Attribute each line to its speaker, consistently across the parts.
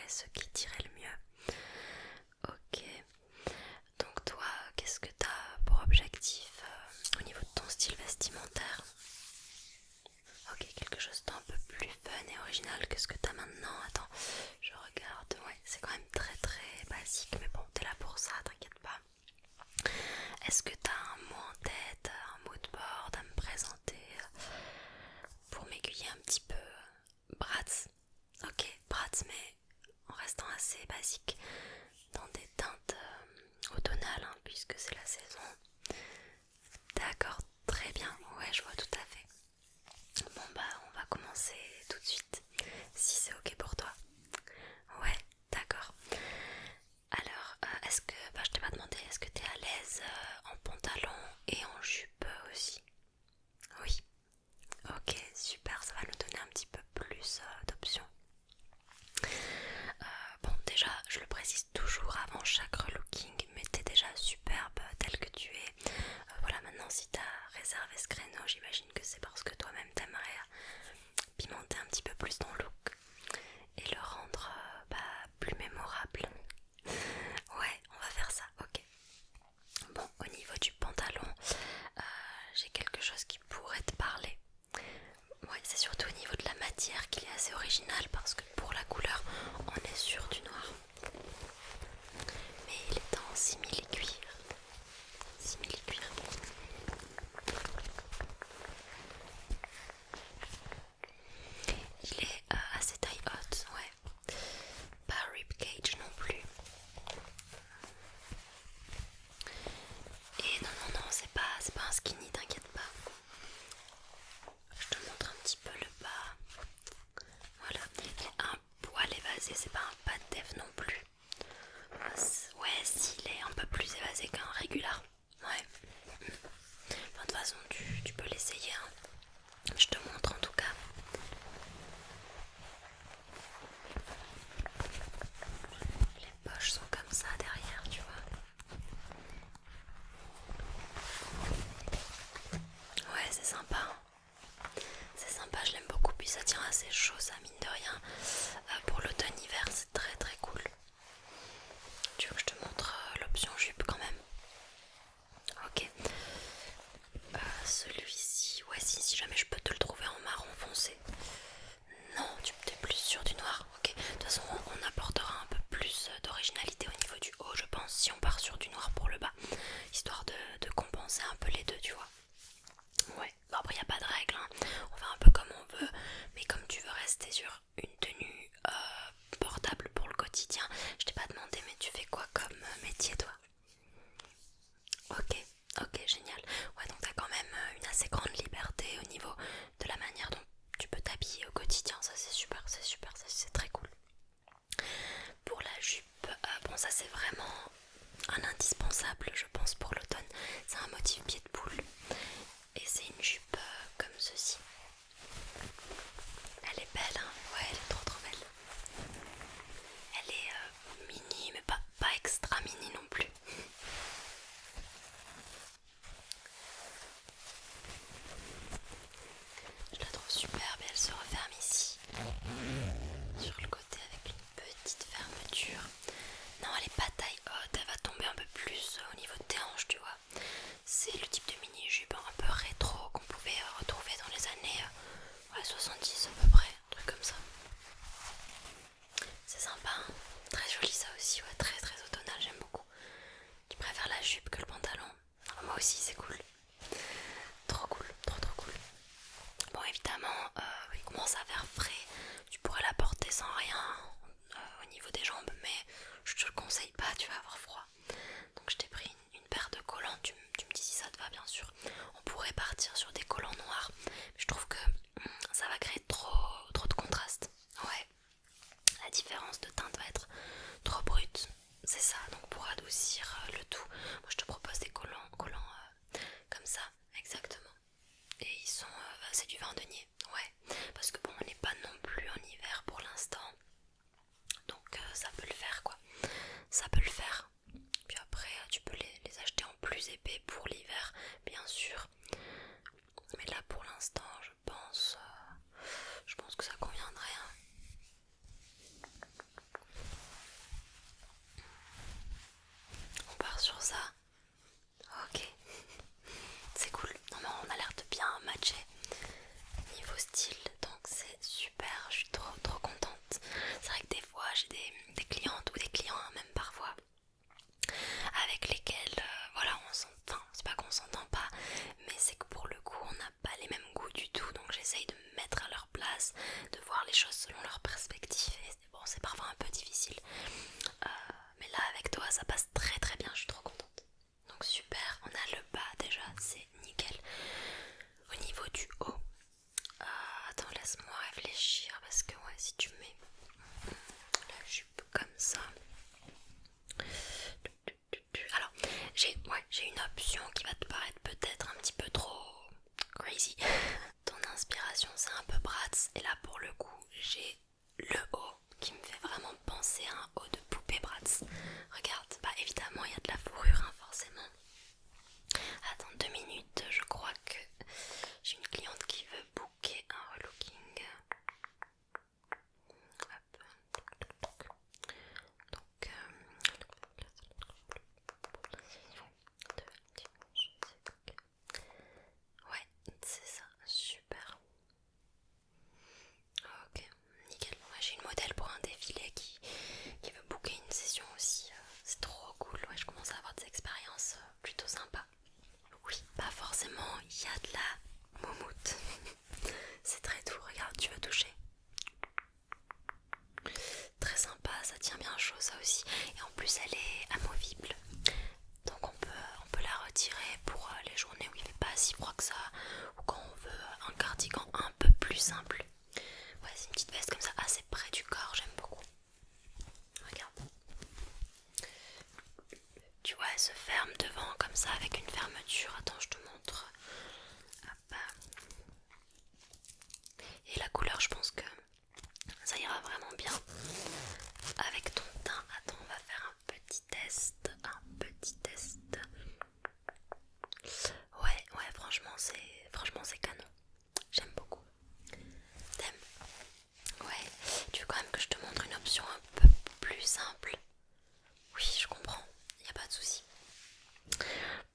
Speaker 1: ce qui t'irait le mieux. Ok. Donc toi, qu'est-ce que t'as pour objectif au niveau de ton style vestimentaire? Ok, quelque chose d'un peu plus fun et original que ce que t'as maintenant. Attends, je regarde. Ouais, c'est quand même très très basique, mais bon, t'es là pour ça, t'inquiète pas. Est-ce que t'as un mot en tête, un mood board à me présenter pour m'aiguiller un petit peu? Bratz. Ok, Bratz, mais en restant assez basique, dans des teintes automnales, hein, puisque c'est la saison. D'accord, très bien, ouais, je vois tout à fait. Bon bah, on va commencer tout de suite, si c'est ok pour toi. Ouais, d'accord. Alors, je t'ai pas demandé, est-ce que t'es à l'aise en pantalon et en jupe aussi? Oui. Ok, super, ça va nous donner un petit peu plus d'options. Bon, déjà, je le précise toujours avant chaque relooking, mais t'es déjà superbe telle que tu es. Voilà, maintenant si t'as réservé ce créneau, j'imagine que c'est parce que toi-même t'aimerais pimenter un petit peu plus ton look et le rendre plus mémorable. Ouais, on va faire ça, ok. Bon, au niveau du pantalon, j'ai quelque chose qui pourrait te parler. Ouais, c'est surtout au niveau de la matière qu'il est assez original parce que pour la couleur, on est sur du noir. Mais il est en simili-cuir. Simili-cuir. Il est assez taille haute, ouais. Pas ribcage non plus. Et non, c'est pas un skinny, t'inquiète pas. Je te montre un petit peu le bas. Voilà, il est un poil évasé, c'est pas un pas de def non plus. Ouais, s'il est un peu plus évasé qu'un régular. Ouais. Enfin, de toute façon, tu peux l'essayer. Hein. Je te montre en tout cas. Les poches sont comme ça derrière, tu vois. Ouais, c'est sympa. Hein. C'est sympa, je l'aime beaucoup. Puis ça tient assez chaud, ça, mine de rien. Pour l'automne-hiver, c'est très très cool. Tu veux que je te montre l'option jupe quand même? Ok. Celui-ci, ouais, si jamais je peux te le trouver en marron foncé. Non, tu es plus sur du noir. Ok. De toute façon, on apportera un peu plus d'originalité au niveau du haut, je pense, si on part sur du noir pour le bas, histoire de compenser un peu les deux, tu vois. Ouais. Bon, après, il n'y a pas de règle. Hein. On fait un peu comme on veut, mais comme tu veux rester sur une tenue portable pour le quotidien, je t'ai pas demandé, mais tu fais quoi comme métier, toi? Ok, ok, génial. Ouais, donc t'as quand même une assez grande liberté au niveau de la manière dont tu peux t'habiller au quotidien. Ça, c'est super, ça, c'est très cool. Pour la jupe, bon, ça c'est vraiment un indispensable, je pense, pour l'automne. C'est un motif pied de poule et c'est une jupe comme ceci. Elle est belle, hein? Ouais, elle est trop trop belle. Elle est mini, mais pas extra mini non plus. Je la trouve superbe et elle se referme ici. leur perspective et bon, c'est parfois un peu difficile. Mais là avec toi ça passe très très bien, je suis trop contente. Donc super, on a le bas déjà, c'est nickel. Au niveau du haut, attends, laisse-moi réfléchir parce que ouais, si tu mets la jupe comme ça. Alors, j'ai une option qui va te paraître peut-être un petit peu trop crazy. Ton inspiration c'est un peu Bratz et là pour le coup j'ai le haut qui me fait vraiment penser à un haut de poupée Bratz. Regarde, bah évidemment il y a de la fourrure hein, forcément. Attends 2 minutes, je crois que j'ai une cliente qui veut booker un relooking. Hop. Donc, ouais, c'est ça, super. Ok, nickel. Ouais, j'ai une modèle pour un défilé qui veut booker une session aussi. C'est trop cool, ouais, je commence à avoir des expériences plutôt sympas. Oui, pas forcément, il y a de la moumoute. C'est très doux, regarde, tu veux toucher. Très sympa, ça tient bien chaud ça aussi. Et en plus elle est amovible. Donc on peut la retirer pour les journées où il fait pas si froid que ça. Ou quand on veut un cardigan un peu plus simple. Ouais, c'est une petite veste comme ça, assez près du corps, j'aime beaucoup. Regarde. Tu vois, elle se ferme devant comme ça avec une fermeture. Attends, je te montre. Hop. Et la couleur, je pense que ça ira vraiment bien avec ton teint. Attends, on va faire un petit test. Un petit test. Ouais, franchement c'est canon. J'aime beaucoup. T'aimes? Ouais. Tu veux quand même que je te montre une option un peu plus simple? Oui, je comprends. Y a pas de souci.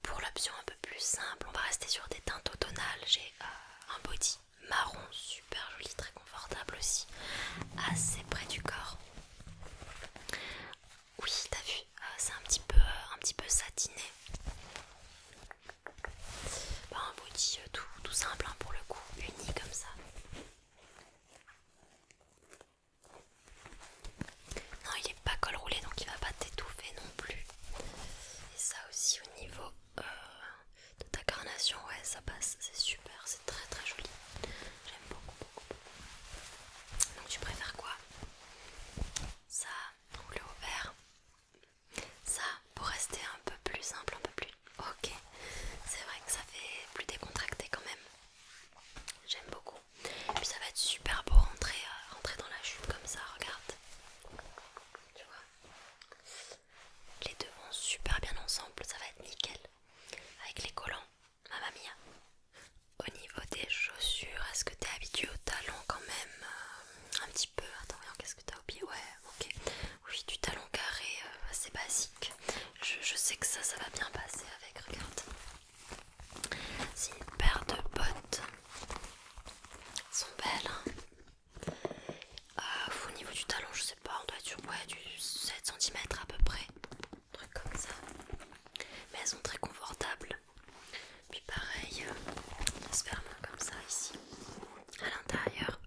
Speaker 1: Pour l'option un peu plus simple, on va rester sur des teintes automnales. J'ai un body marron super joli, très confortable aussi, assez près du corps. Oui, t'as vu, c'est un petit peu satiné. Bah, un body tout simple hein, pour le coup, uni comme ça. Non, il est pas col roulé donc il va pas t'étouffer non plus. Et ça aussi au niveau de ta carnation, ouais, ça passe, c'est super, c'est très très joli. J'aime beaucoup, beaucoup, beaucoup. Donc tu préfères quoi? Ça ou le haut vert? Ça, pour rester un peu plus simple, un peu plus... Ok, c'est vrai que ça fait plus décontracté quand même. J'aime beaucoup. Et puis ça va être super beau rentrer dans la jupe comme ça, regarde. Tu vois, les deux vont super bien ensemble, ça va être nickel. Avec les collants, mamma mia. Au niveau des chaussures, est-ce que t'es habitué aux talons quand même? Un petit peu. Attends, qu'est-ce que t'as au pied? Ouais, ok. Oui, du talon carré, assez basique. Je sais que ça va bien passer avec, regarde. C'est une paire de bottes. Elles sont belles, hein. Au niveau du talon, je sais pas, on doit être sur du 7 cm à peu près. Un truc comme ça. Mais elles sont très confortables. Puis pareil, elles se ferment comme ça ici. À l'intérieur.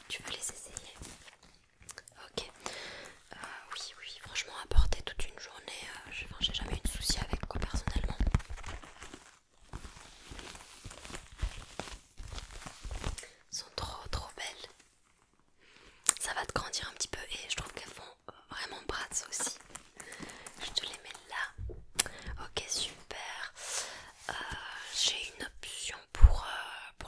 Speaker 1: Tu veux les essayer? Ok. Oui, franchement, à porter toute une journée, j'ai jamais eu de soucis avec quoi personnellement. Elles sont trop belles. Ça va te grandir un petit peu et je trouve qu'elles font vraiment Bratz aussi. Je te les mets là. Ok, super. J'ai une option pour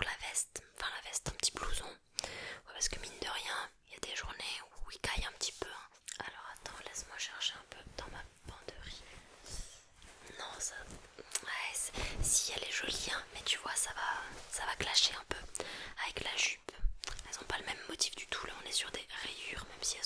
Speaker 1: la veste. Enfin, la veste, un petit blouson. Ouais, parce que mine de rien, il y a des journées où il caille un petit peu. Hein. Alors attends, laisse-moi chercher un peu dans ma banderie. Non, ça... Ouais, si elle est jolie, hein, mais tu vois, ça va clasher un peu avec la jupe. Elles n'ont pas le même motif du tout. Là, on est sur des rayures, même si elles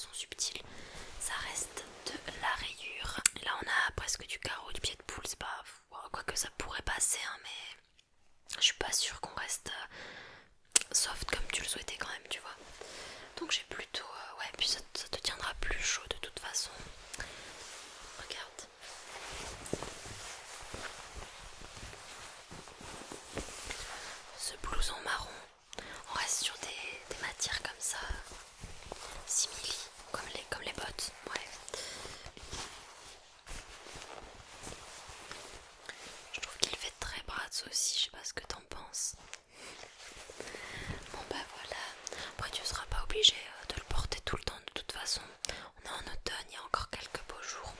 Speaker 1: obligé de le porter tout le temps de toute façon. On est en automne, il y a encore quelques beaux jours.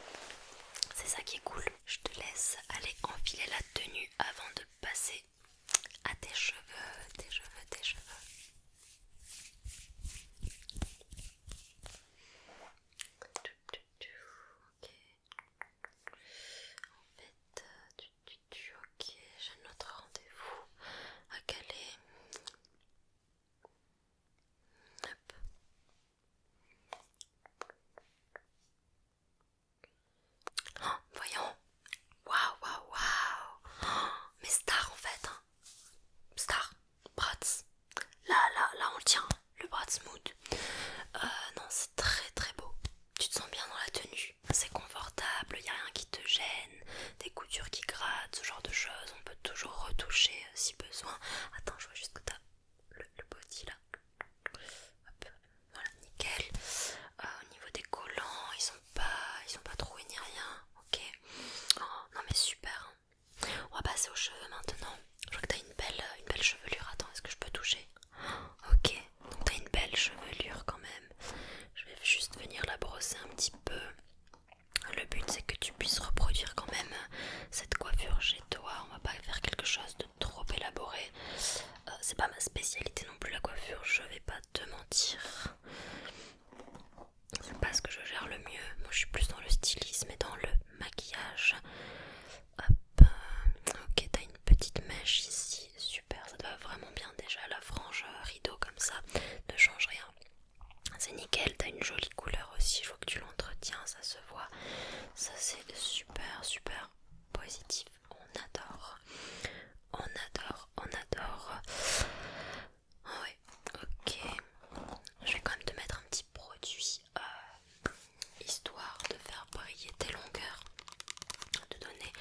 Speaker 1: C'est ça qui est cool. Je te laisse aller enfiler la tenue avant de passer à tes cheveux, tes cheveux, tes cheveux. Ok. En fait, ok, j'ai notre rendez-vous à Calais. Hop. Oh, voyons. Waouh, waouh, waouh. Oh, mais star en fait. Hein. Star. Bratz. Là, on le tient. Le Bratz Mood. Non, c'est très très beau. Tu te sens bien dans la tenue. C'est confortable, il n'y a rien qui te gêne. Des coutures qui grattent, ce genre de choses. On peut toujours retoucher si besoin. Attends, je vois juste que t'as le body là. Hop, voilà, nickel. Au niveau des collants, ils sont pas troués ni rien. Ok. Oh, non mais super. On va passer aux cheveux maintenant. Je vois que t'as une belle chevelure. Attends, est-ce que je peux toucher? Ok, donc t'as une belle chevelure quand même. Je vais juste venir la brosser un petit peu. Le but c'est que tu puisses reproduire quand même cette coiffure chez toi. On va pas faire quelque chose de trop élaboré. C'est pas ma spécialité non plus la coiffure, je vais pas te mentir. C'est pas ce que je gère le mieux. Moi je suis plus dans le stylisme et dans le maquillage. Hop. Ok, t'as une petite mèche ici. Super, ça te va vraiment bien déjà. La frange rideau comme ça ne change rien. C'est nickel, t'as une jolie couleur aussi. Je vois que tu l'entretiens, ça se voit. Ça c'est super, super positif. On adore. On adore, on adore. Ah ouais, ok. Je vais quand même te mettre un petit produit histoire de faire briller tes longueurs, de donner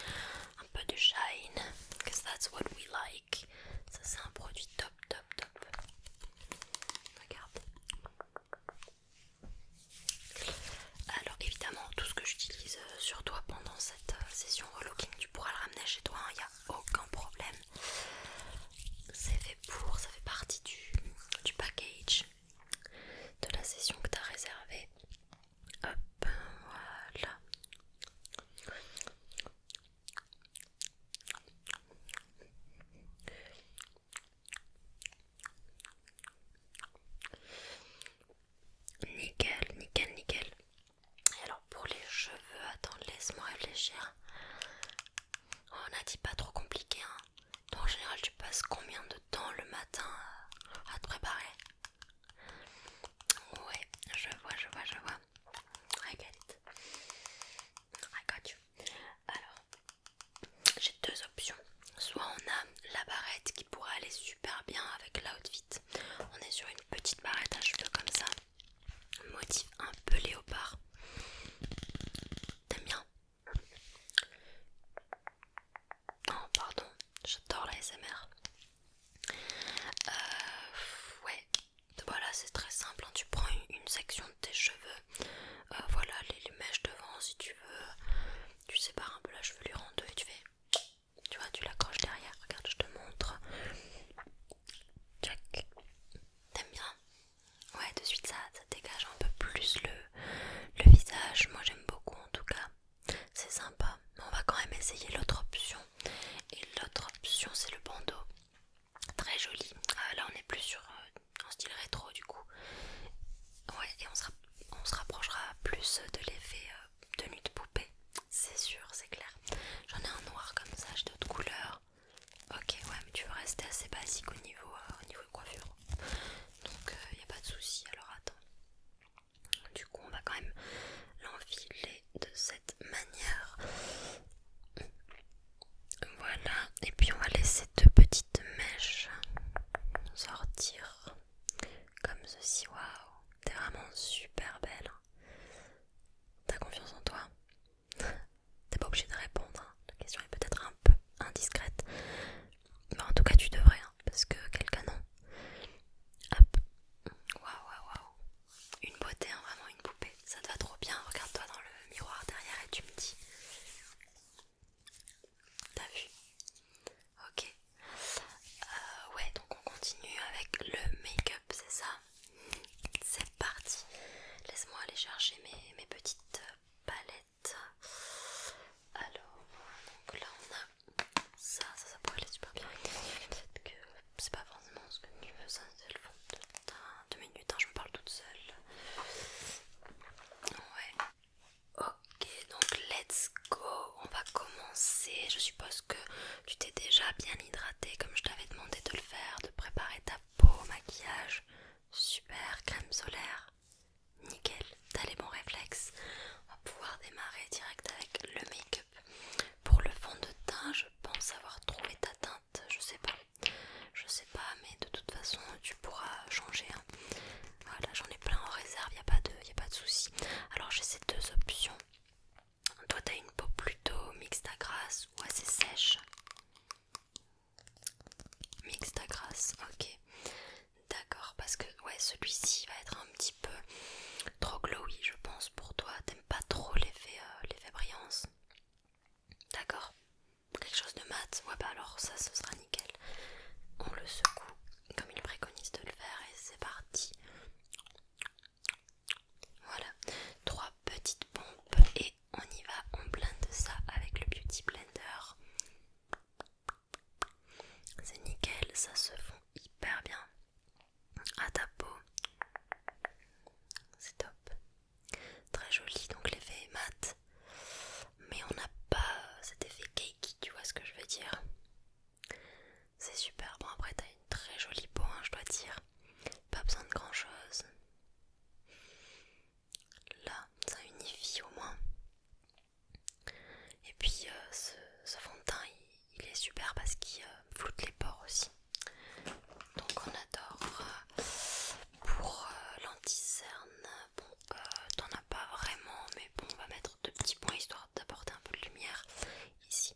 Speaker 1: un peu de shine, because that's what we like. Ça c'est un produit top, top, top. Regarde. Alors évidemment tout ce que j'utilise sur toi pendant cette session relooking, tu pourras le ça ce sera nickel. On le secoue comme il préconise de le faire et c'est parti. Voilà, 3 petites pompes et on y va, on blende ça avec le Beauty Blender. C'est nickel, ça se fond hyper bien à ta peau. C'est top. Très joli, donc l'effet est mat. Mais on n'a pas cet effet cakey, tu vois ce que je veux dire. C'est super. Bon, après t'as une très jolie peau, hein, je dois dire. Pas besoin de grand chose. Là, ça unifie au moins. Et puis ce fond de teint, il est super parce qu'il floute les pores aussi. Donc on adore. Pour l'anti-cerne, bon, t'en as pas vraiment, mais bon, on va mettre 2 petits points histoire d'apporter un peu de lumière ici.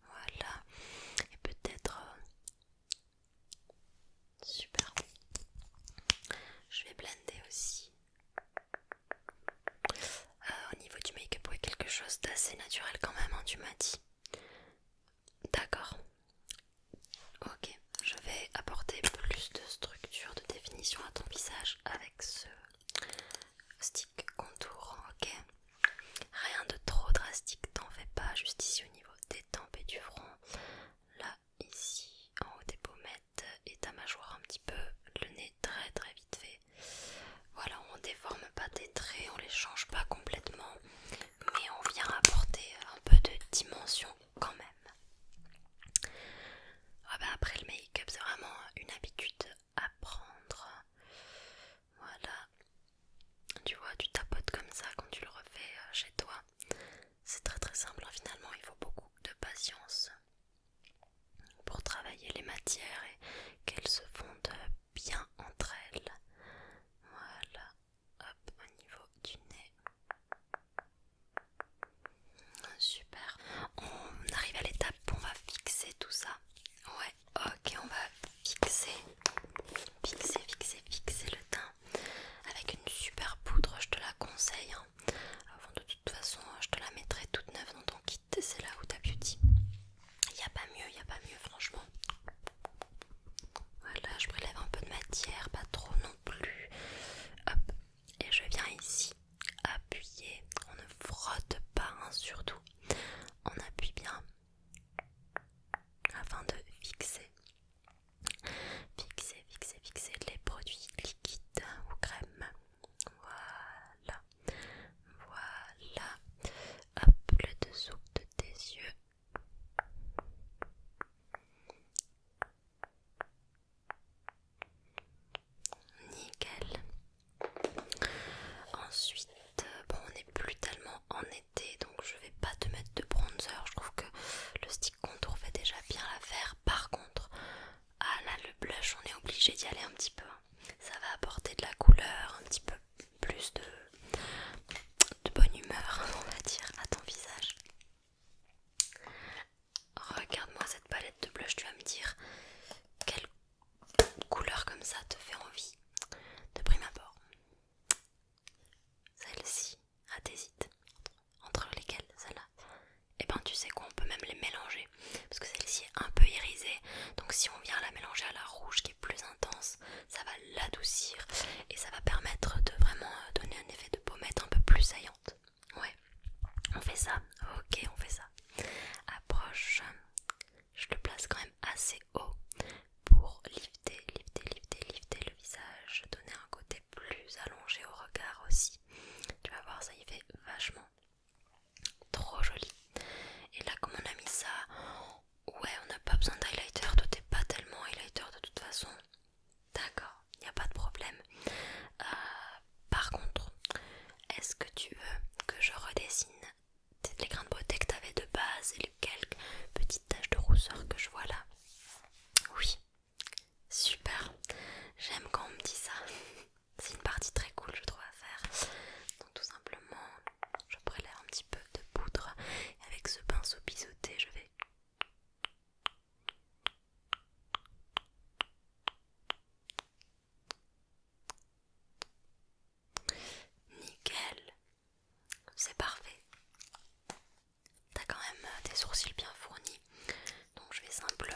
Speaker 1: Voilà. Et peut-être... super. Je vais blender aussi. Au niveau du make-up, ouais, quelque chose d'assez naturel quand même, hein, tu m'as dit. D'accord. Ok, je vais apporter plus de structure, de définition à ton visage avec ce stick contour, ok. Rien de trop drastique, t'en fais pas, juste ici au niveau des tempes et du front. Là, ici, en haut des pommettes et ta mâchoire un petit peu, le nez très très vite fait. Voilà, on déforme pas tes traits, on les change pas complètement, mais on vient apporter un peu de dimension quand même. Ah bah après le make-up c'est vraiment une habitude à prendre. Voilà, tu vois, tu tapotes comme ça quand tu le refais chez toi. C'est très très simple, hein. Finalement il faut beaucoup de patience pour travailler les matières et qu'elles se fondent bien entre elles. Voilà, hop, au niveau du nez. Super. On arrive à l'étape où on va fixer tout ça. Ouais, ok, on va fixer le teint avec une super poudre, je te la conseille, hein. Avant, de toute façon, je te la mettrai toute neuve dans ton kit, c'est là où ta beauty. Y a pas mieux, franchement. Voilà, je prélève un peu de matière, pas trop non plus. Hop, et je viens ici appuyer. On ne frotte pas, hein, surtout. On appuie bien afin de fixer les produits liquides ou crèmes. Voilà, voilà. Hop, le dessous de tes yeux. Nickel. Ensuite, bon, on n'est plus tellement en été, donc je vais pas te mettre de bronzer. Je trouve que le stick contour fait déjà bien l'affaire. Par contre, ah là, le blush, on est obligé d'y aller un petit peu. Ça va apporter de la couleur, un petit peu plus de bonne humeur, on va dire, à ton visage. Regarde-moi cette palette de blush, tu vas me dire quelle couleur comme ça te fait envie de prime abord. Celle-ci, ah t'hésites entre lesquelles, celle-là? Et ben tu sais quoi, on peut même les mélanger parce que celle-ci est un peu irisée, donc si on vient la mélanger à la rouge qui est plus intense, ça va l'adoucir et ça va permettre de vraiment donner un effet de pommette un peu plus saillante. Ouais, on fait ça, ok, on fait ça. Approche, je le place quand même assez haut pour lifter le visage, donner un côté plus allongé au regard aussi. Tu vas voir, ça y fait vachement trop joli. Et là, comme on a mis ça, ouais, on n'a pas besoin d'highlighter. Toi, t'es pas tellement highlighter de toute façon. D'accord, y a pas de problème. Par contre, est-ce que tu veux que je redessine les grains de beauté que t'avais de base et les quelques petites taches de rousseur que je vois là? Oui, super. J'aime quand on me dit ça. C'est une partie très cool, je trouve, à faire. Donc tout simplement, je prélève un petit peu de poudre et avec ce pinceau biseauté, je vais nickel. C'est parfait. T'as quand même des sourcils bien fournis, donc je vais simplement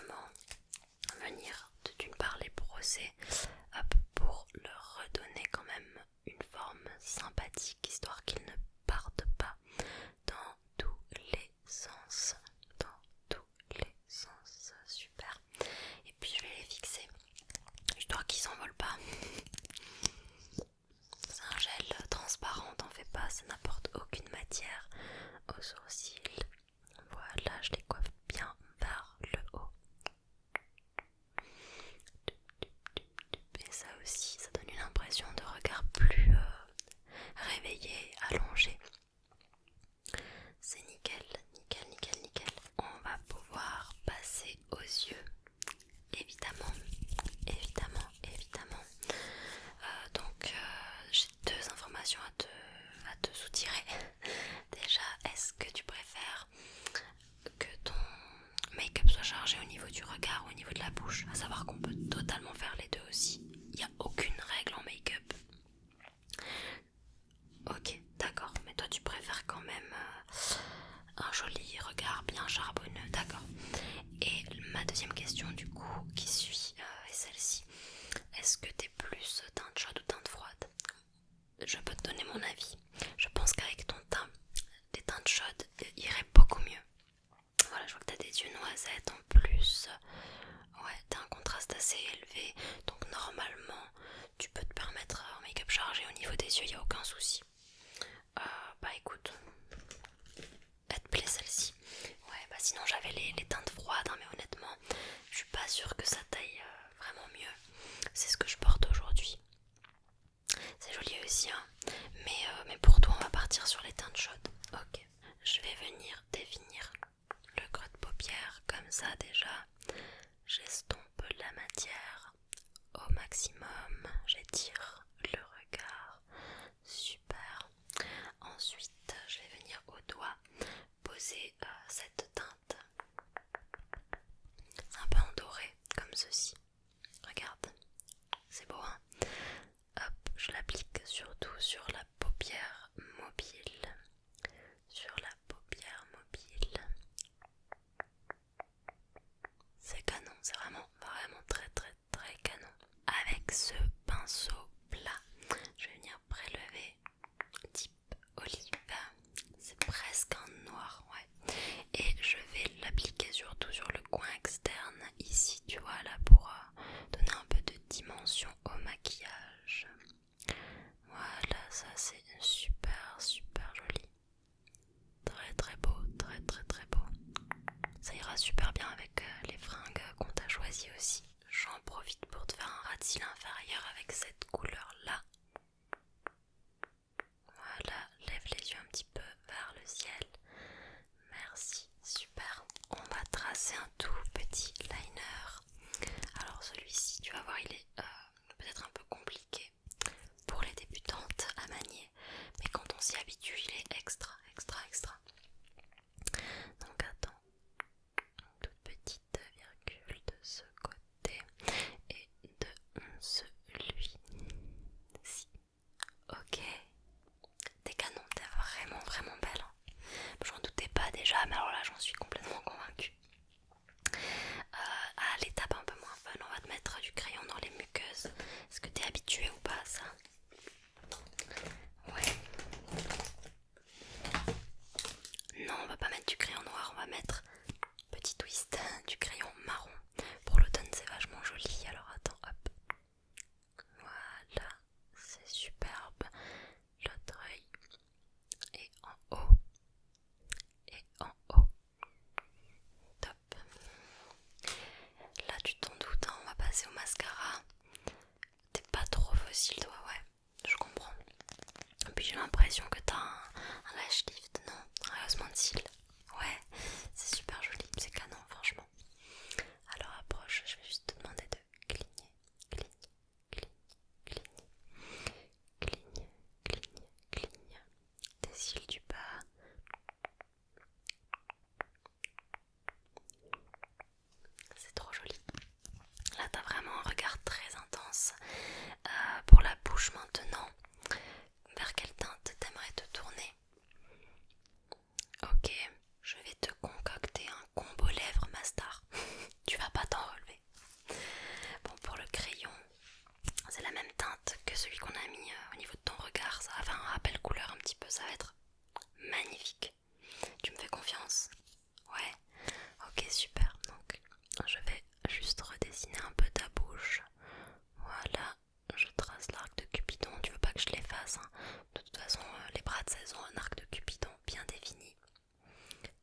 Speaker 1: les yeux, y a aucun souci. Bah écoute, elle te plaît celle-ci? Ouais, bah sinon j'avais les teintes froides, hein, mais honnêtement, je suis pas sûre que ça taille vraiment mieux. C'est ce que je porte aujourd'hui. C'est joli aussi, hein. Mais pour toi, on va partir sur les teintes chaudes. Ok. Je vais venir définir le creux de paupière comme ça déjà. J'estompe la matière au maximum. J'étire le regard. Super. Ensuite, je vais venir au doigt poser cette teinte. C'est un peu en doré, comme ceci. Regarde. C'est beau, hein? Hop, je l'applique surtout sur la paupière mobile. Sur la paupière mobile. C'est canon, c'est vraiment très canon. Avec ce pinceau plat, je vais venir prélever type olive. C'est presque un noir, ouais. Et je vais l'appliquer surtout sur le coin externe, ici, tu vois, là, pour donner un peu de dimension au maquillage. Voilà, ça c'est super joli. Très beau, très beau. Ça ira super bien avec les fringues qu'on t'a choisies aussi. J'en profite pour te faire un ras de cils inférieur avec cette couleur là. Voilà, lève les yeux un petit peu vers le ciel. Merci, super. On va tracer un tout petit liner. Alors celui-ci, tu vas voir, il est peut-être un peu compliqué pour les débutantes à manier. Mais quand on s'y habitue, il est extra. Donc attends, une toute petite virgule de ce côté et de celui-ci. Ok, t'es canon, t'es vraiment belle. Hein. J'en doutais pas déjà, mais alors là j'en suis complètement convaincue. À l'étape un peu moins fun, on va te mettre du crayon dans les muqueuses. Est-ce que t'es habitué ou pas à ça? Ouais. Non, on va pas mettre du crayon noir, on va mettre petit twist du crayon marron. Pour l'automne c'est vachement joli, alors attends, hop. Voilà, c'est superbe. L'autre œil est en haut. Top. Là tu t'en doutes, hein, on va passer au mascara. T'es pas trop facile toi, ouais, je comprends. Et puis j'ai l'impression que t'as un lash lift, non? Un rehaussement de cils. Ouais, c'est super joli, c'est canon franchement. Alors approche, je vais juste te demander de cligner tes cils du bas. C'est trop joli. Là t'as vraiment un regard très intense. Pour la bouche maintenant, vers quelle teinte t'aimerais te tourner? Ok, je vais te concocter un combo lèvres Mastar. Tu vas pas t'en relever. Bon, pour le crayon, c'est la même teinte que celui qu'on a mis au niveau de ton regard. Ça va faire un rappel couleur un petit peu, ça va être magnifique. Tu me fais confiance? Ouais. Ok, super. Donc, je vais juste redessiner un peu ta bouche. Voilà, je trace l'arc de Cupidon. Tu veux pas que je l'efface, hein? De toute façon, les bras de 16 ont un arc de Cupidon bien défini.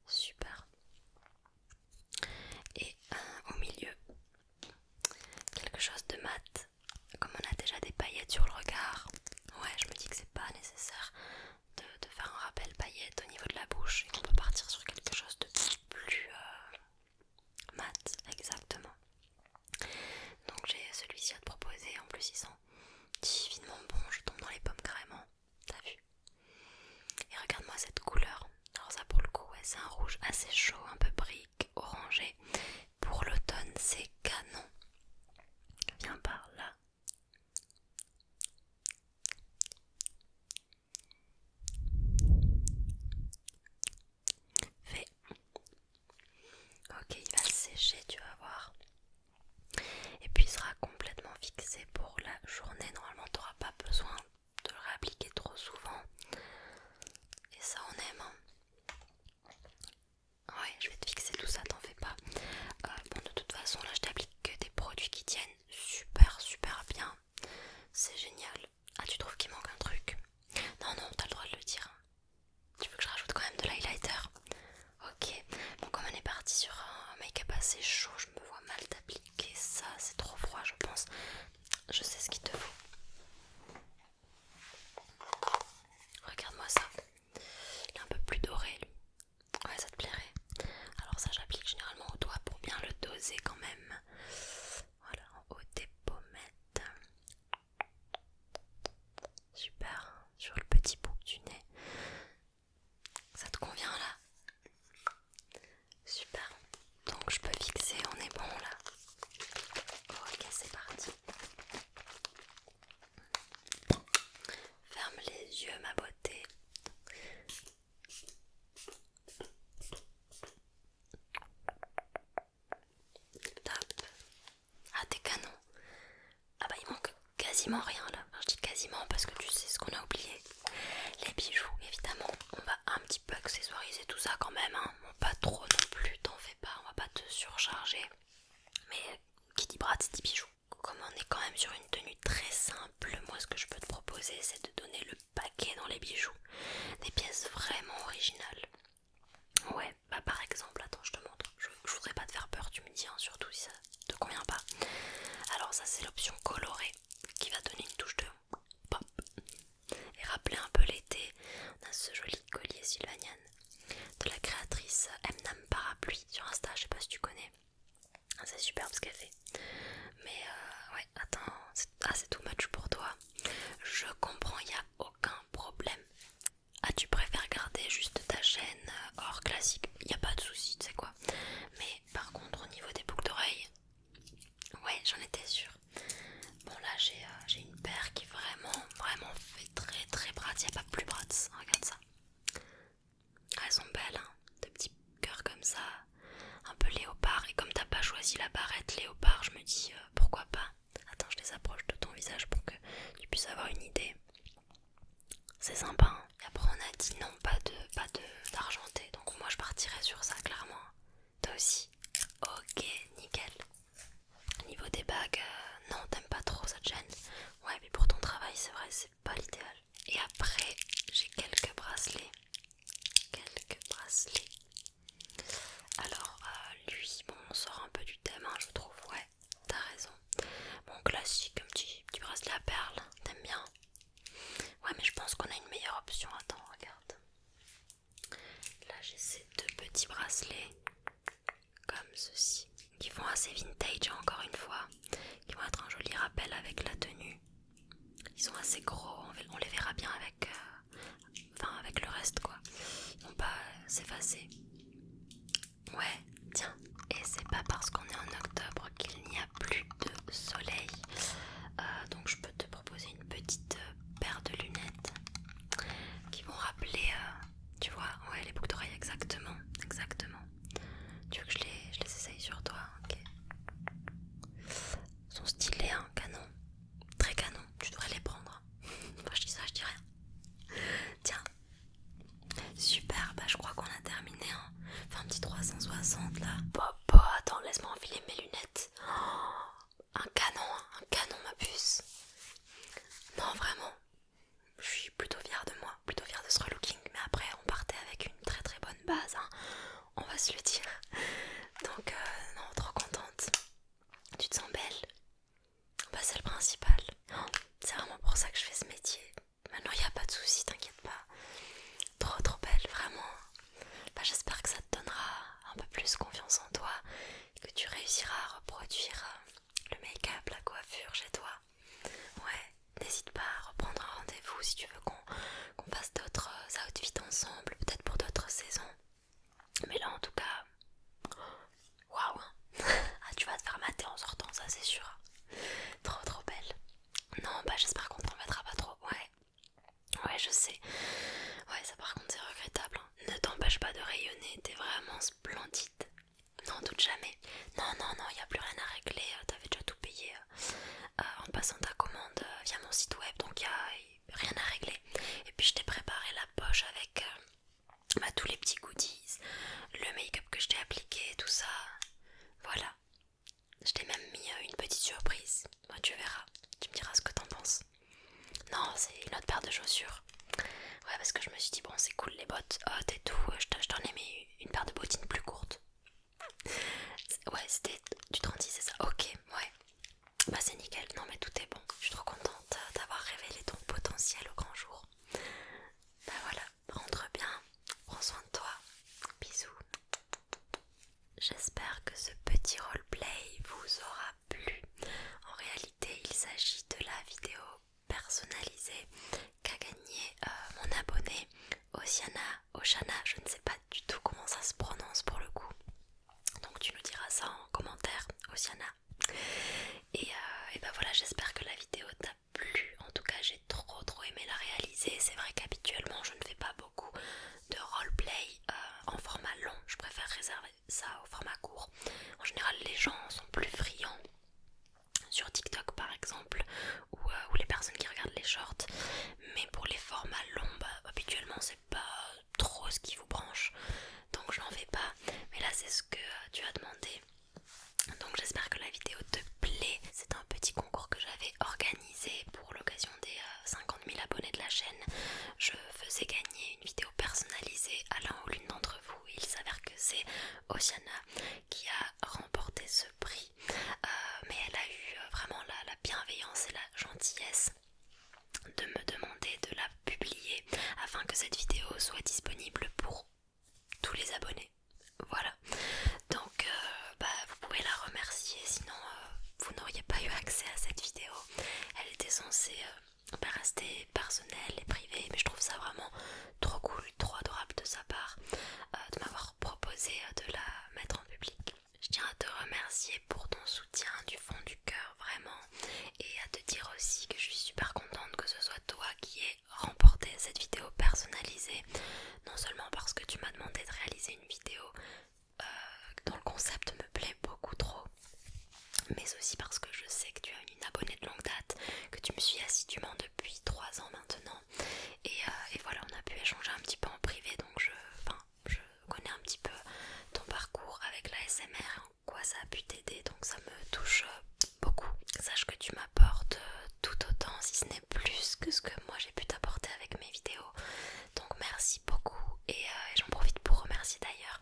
Speaker 1: Super. Et au milieu, quelque chose de mat. Comme on a déjà des paillettes sur le regard, ouais, je me dis que c'est pas nécessaire de faire un rappel paillettes au niveau de la bouche et qu'on peut partir sur quelque chose de plus mat, exactement. Donc j'ai celui-ci à te proposer. En plus, il sent divinement bon. Je tombe dans les pommes carrément. T'as vu? Et regarde-moi cette couleur. Alors ça, pour le coup, ouais, c'est un rouge assez chaud, un peu brique, orangé. Pour l'automne, c'est canon. Viens par là. Fais. Ok, il va sécher, tu vas voir. Et puis il sera complètement fixé pour la journée. Normalement, tu n'auras pas besoin de le réappliquer trop souvent. Et ça, on aime. Hein. Ouais, je vais te fixer tout ça, t'en fais pas. Bon, de toute façon, là, je t'applique que des produits qui tiennent super bien. C'est génial. Ah, tu trouves qu'il manque un truc? quasiment rien là. Enfin, je dis quasiment parce que tu sais ce qu'on a oublié. Les bijoux, évidemment, on va un petit peu accessoiriser tout ça quand même, hein. Bon, pas trop non plus, t'en fais pas, on va pas te surcharger. Mais qui dit Bratz dit bijoux. Comme on est quand même sur une tenue très simple, moi ce que je peux te proposer c'est de donner le paquet dans les bijoux. Des pièces vraiment originales. Ouais, bah par exemple, attends je te montre. Je voudrais pas te faire peur, tu me dis, hein, surtout si ça te convient pas. Alors ça c'est l'option colorée qui va donner une touche de pop et rappeler un peu l'été. On a ce joli collier Sylvanian de la créatrice Emnam Parapluie sur Insta, je sais pas si tu connais. C'est superbe ce qu'elle fait. Mais ouais, attends, c'est too much pour toi. Je comprends, il n'y a aucun problème. Ah, tu préfères garder juste ta chaîne hors classique? Il n'y a pas de souci, tu sais quoi. Mais par contre, au niveau des boucles d'oreilles, ouais, j'en étais sûre. Bon, là, j'ai une paire qui vraiment fait très très Bratz. Il n'y a pas plus Bratz, regarde ça. Elles sont belles, hein. Des petits cœurs comme ça, un peu léopard. Et comme t'as pas choisi la barrette léopard, je me dis pourquoi pas. Attends, je les approche de ton visage pour que tu puisses avoir une idée. C'est sympa, hein. Et après on a dit non, pas d'argenté. Donc moi je partirais sur ça clairement. Toi aussi? Ok, nickel. Au niveau des bagues, non, t'aimes pas trop cette chaîne. Ouais, mais pour ton travail, c'est vrai, c'est pas l'idéal. Et après, j'ai quelques bracelets. Alors, lui, bon, on sort un peu du thème, hein, je trouve. Ouais, t'as raison. Bon, classique, un petit bracelet à perles. T'aimes bien? Ouais, mais je pense qu'on a une meilleure option. Attends, regarde. Là, j'ai ces deux petits bracelets, comme ceci, qui font assez vintage, encore une fois, qui vont être un joli rappel avec la tenue. Ils sont assez gros, on les verra bien avec, avec le reste, quoi. Ils vont pas s'effacer. Ouais, tiens, et c'est pas parce qu'on est en octobre qu'il n'y a plus de soleil. Donc je peux te proposer une petite paire de lunettes qui vont rappeler, tu vois, ouais, les boucles d'oreilles, exactement. Tu veux que je les essaye sur toi? Ok. Ils sont stylés, hein, canon. Très canon, tu devrais les prendre. Enfin, je dis ça, je dis rien. Tiens. Super, bah je crois qu'on a terminé, hein. Enfin, un petit 360 là. Attends, laisse-moi enfiler mes lunettes. Oh, un canon ma puce. Non, vraiment, je suis plutôt fière de moi, plutôt fière de ce relooking. Mais après, on partait avec une très très bonne base, hein. On va se le dire. Donc, non, trop contente. Tu te sens belle? Bah, c'est le principal. Oh, c'est vraiment pour ça que je fais ce métier. Maintenant, il n'y a pas de souci, t'inquiète pas. Trop belle, vraiment. Bah, j'espère que ça te donnera un peu plus confiance en toi et que tu réussiras à reproduire le make-up, la coiffure chez toi. Ouais, n'hésite pas à reprendre un rendez-vous si tu veux qu'on fasse d'autres outfits ensemble, peut-être pour d'autres saisons. Mais là, en tout cas, waouh. Ah, tu vas te faire mater en sortant, ça c'est sûr. Trop belle. Non, bah j'espère qu'on t'en mettra pas trop. Ouais, je sais. Ouais, ça par contre c'est regrettable, hein. Ne t'empêche pas de rayonner, t'es vraiment splendide. Non, doute jamais. Non, y a plus rien à régler. T'avais déjà tout payé en passant ta commande via mon site web, donc y a rien à régler. Et puis je t'ai préparé la poche avec tous les petits goodies, le make-up que je t'ai appliqué, tout ça. Voilà. Je t'ai même mis une petite surprise. Bah, tu verras. Tu me diras ce que t'en penses. Non, c'est une autre paire de chaussures. Ouais, parce que je me suis dit, bon, c'est cool les bottes hautes et tout. Je t'en ai mis une paire de bottines plus courtes. Ouais, c'était du 36, c'est ça? Ok, ouais. Bah, c'est nickel. Non, mais tout est bon. Je suis trop contente d'avoir révélé ton potentiel au grand jour. Bah, voilà. Rentre bien. Prends soin de toi. Bisous. J'espère que ce petit roleplay vous aura plu. En réalité, il s'agit de la vidéo personnalisée qu'a gagné mon abonné Oshana, je ne sais pas du tout comment ça se prononce pour le coup. Donc tu nous diras ça en commentaire, Oceana. Et bah voilà, j'espère que la vidéo t'a plu. En tout cas, j'ai trop aimé la réaliser. C'est vrai qu'habituellement, je ne fais pas beaucoup de roleplay en format long. Je préfère réserver ça au format court. En général, les gens sont plus friands sur TikTok par exemple, où les Oceana qui a remporté ce prix, mais elle a eu vraiment la bienveillance et la gentillesse de me demander de la publier afin que cette vidéo soit disponible pour tous les abonnés. Voilà, donc vous pouvez la remercier, sinon vous n'auriez pas eu accès à cette vidéo. Elle était censée rester personnelle et privée, mais je trouve ça vraiment trop cool, trop adorable de sa part de m'avoir proposé de la mettre en public. Je tiens à te remercier pour ton soutien du fond du cœur, vraiment, et à te dire aussi que je suis super contente que ce soit toi qui ait remporté cette vidéo personnalisée, non seulement parce que tu m'as demandé de réaliser une vidéo dont le concept me plaît beaucoup trop, mais aussi parce que je sais que tu as une abonnée de longue date, que tu me suis assidûment depuis 3 ans maintenant, et voilà, on a pu échanger un petit peu en privé, donc je connais un petit peu ton parcours avec la l'ASMR, en quoi ça a pu t'aider, donc ça me touche beaucoup. Sache que tu m'apportes tout autant, si ce n'est plus que ce que moi j'ai pu t'apporter avec mes vidéos, donc merci beaucoup, et j'en profite pour remercier d'ailleurs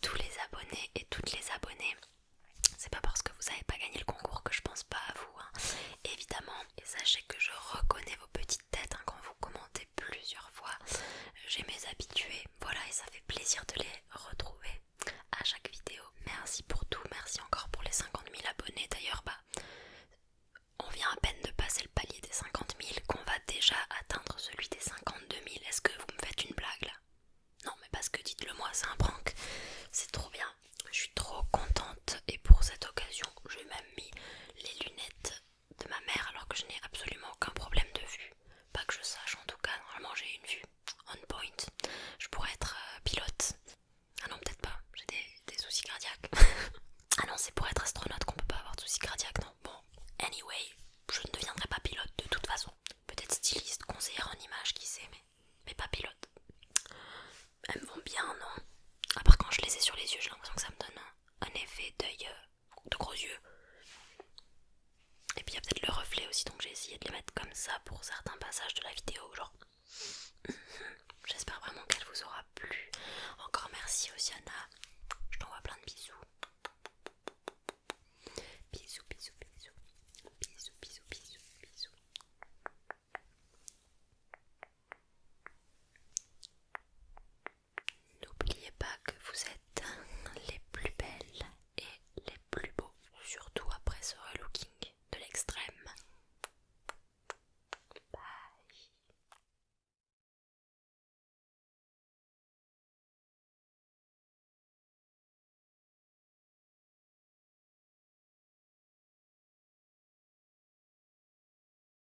Speaker 1: tous les abonnés et toutes les abonnées. C'est pas parce que vous n'avez pas gagné le concours que je pense pas à vous, hein, évidemment. Et sachez que je reconnais vos petites têtes quand vous commentez plusieurs fois. J'ai mes habitués, voilà, et ça fait plaisir de les retrouver à chaque vidéo. Merci pour tout, merci encore pour les 50 000 abonnés. D'ailleurs, on vient à peine de passer le palier des 50 000, qu'on va déjà atteindre celui des 52 000. Est-ce que vous me faites une blague là? Non, mais parce que dites-le moi, c'est un prank. C'est trop bien. Je suis trop contente, et pour cette occasion, j'ai même mis les lunettes de ma mère alors que je n'ai absolument aucun problème de vue. Pas que je sache, en tout cas, normalement j'ai une vue on point. Je pourrais être pilote. Ah non, peut-être pas, j'ai des soucis cardiaques. Ah non, c'est pour être astronaute qu'on peut pas avoir de soucis cardiaques, non. Bon, anyway, je ne deviendrai pas pilote de toute façon. Peut-être styliste, conseillère en images, qui sait, mais pas pilote. Elles me vont bien, non? À part quand je les ai sur les yeux, j'ai l'impression que ça me donne un effet d'œil de gros yeux. Et puis il y a peut-être le reflet aussi, donc j'ai essayé de les mettre comme ça pour certains passages de la vidéo, genre